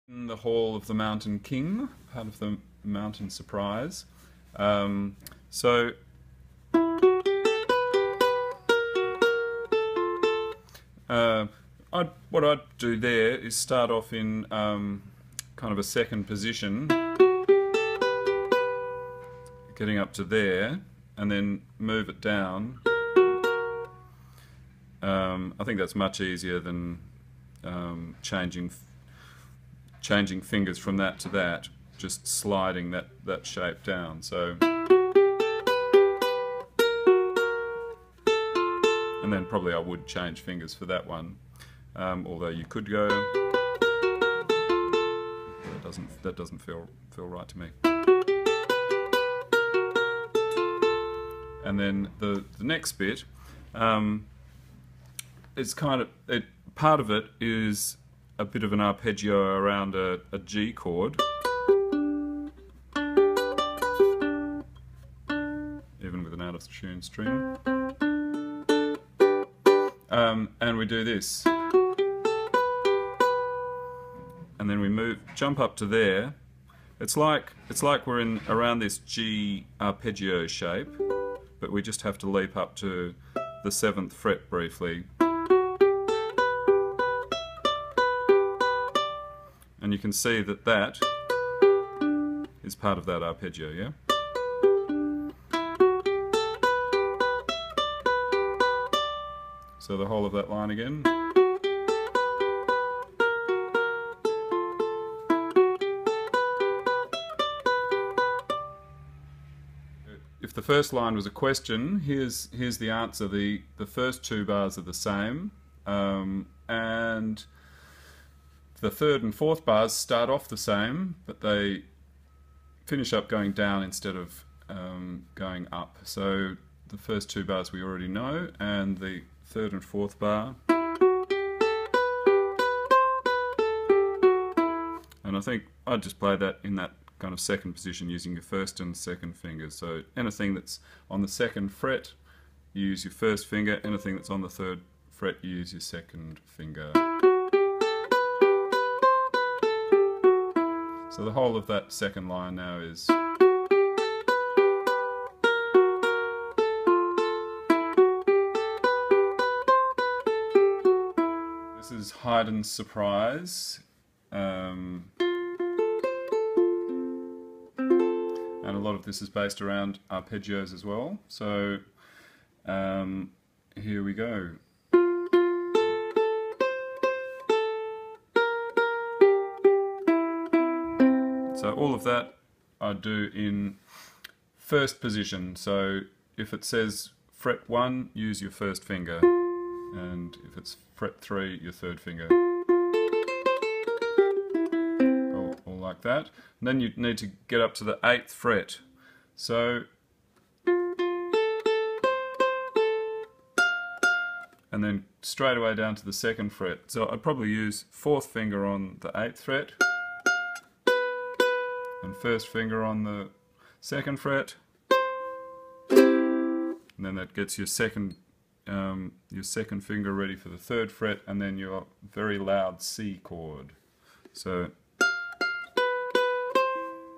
In the Hall of the Mountain King, part of the Mountain Surprise. So what I'd do there is start off in kind of a second position, getting up to there, and then move it down. I think that's much easier than changing fingers from that to that, just sliding that shape down. So, and then probably I would change fingers for that one, although you could go. That doesn't feel right to me. And then the next bit, it's kind of part of it is a bit of an arpeggio around a G chord, even with an out of tune string, and we do this, and then we jump up to there. It's like we're in around this G arpeggio shape, but we just have to leap up to the 7th fret briefly. And you can see that is part of that arpeggio, yeah? So the whole of that line again. If the first line was a question, here's the answer. The first two bars are the same, and the third and fourth bars start off the same, but they finish up going down instead of going up. So the first two bars we already know, and the third and fourth bar. And I think I'd just play that in that kind of second position using your first and second fingers. So anything that's on the second fret, you use your first finger. Anything that's on the third fret, you use your second finger. So the whole of that second line now is. This is Haydn's Surprise. And a lot of this is based around arpeggios as well. So here we go. So all of that I do in first position. So if it says fret 1, use your first finger, and if it's fret 3, your third finger. All like that. And then you need to get up to the 8th fret. So, and then straight away down to the 2nd fret. So I'd probably use 4th finger on the 8th fret, and first finger on the 2nd fret, and then that gets your second finger ready for the 3rd fret, and then your very loud C chord. So,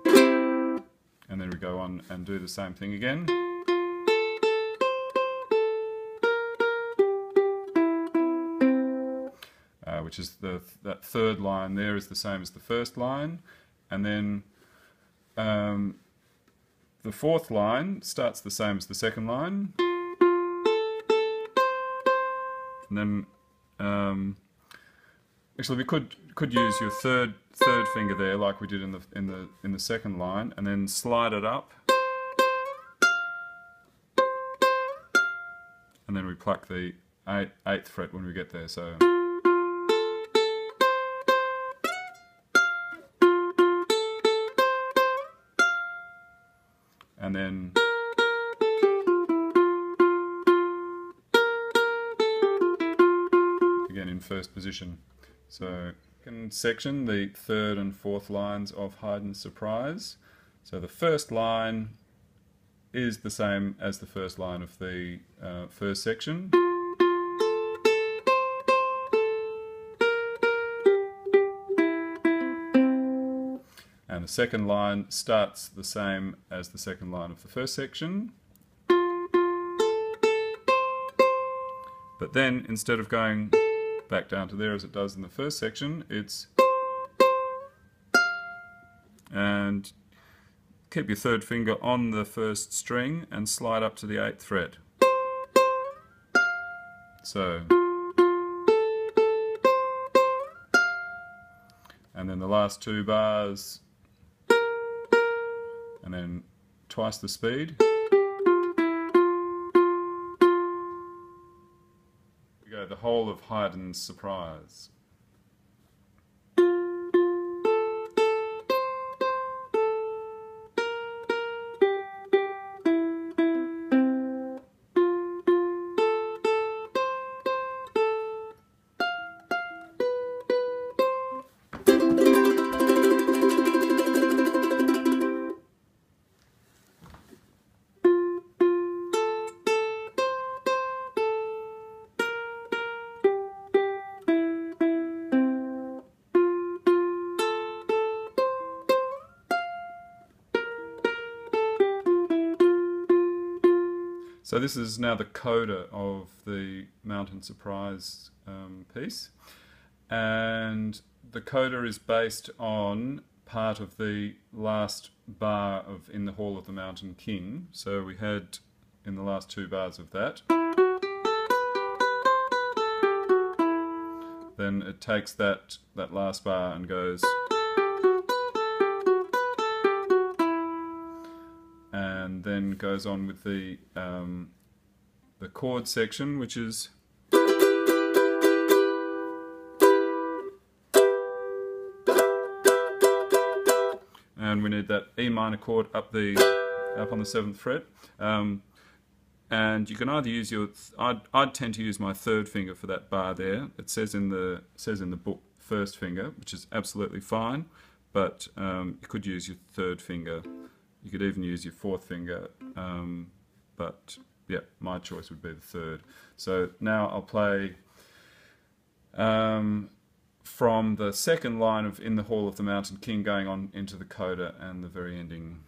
and then we go on and do the same thing again. Which is that third line there is the same as the first line, and then the fourth line starts the same as the second line, and then actually we could use your third finger there, like we did in the second line, and then slide it up, and then we pluck the 8th fret when we get there. So. And then again in first position. So second section, the 3rd and 4th lines of Haydn's Surprise. So the first line is the same as the first line of the first section. And the second line starts the same as the second line of the first section. But then, instead of going back down to there as it does in the first section, it's... And keep your third finger on the first string and slide up to the 8th fret. So... And then the last 2 bars, and then twice the speed. We go the whole of Haydn's Surprise. So this is now the coda of the Mountain Surprise piece, and the coda is based on part of the last bar of In the Hall of the Mountain King. So we had in the last 2 bars of that. Then it takes that last bar and goes... and then goes on with the chord section, which is... and we need that E minor chord up on the 7th fret. And you can either use your... I'd tend to use my 3rd finger for that bar there. It says in the book 1st finger, which is absolutely fine, but you could use your 3rd finger. You could even use your 4th finger, but yeah, my choice would be the 3rd. So now I'll play from the 2nd line of In the Hall of the Mountain King, going on into the coda and the very ending.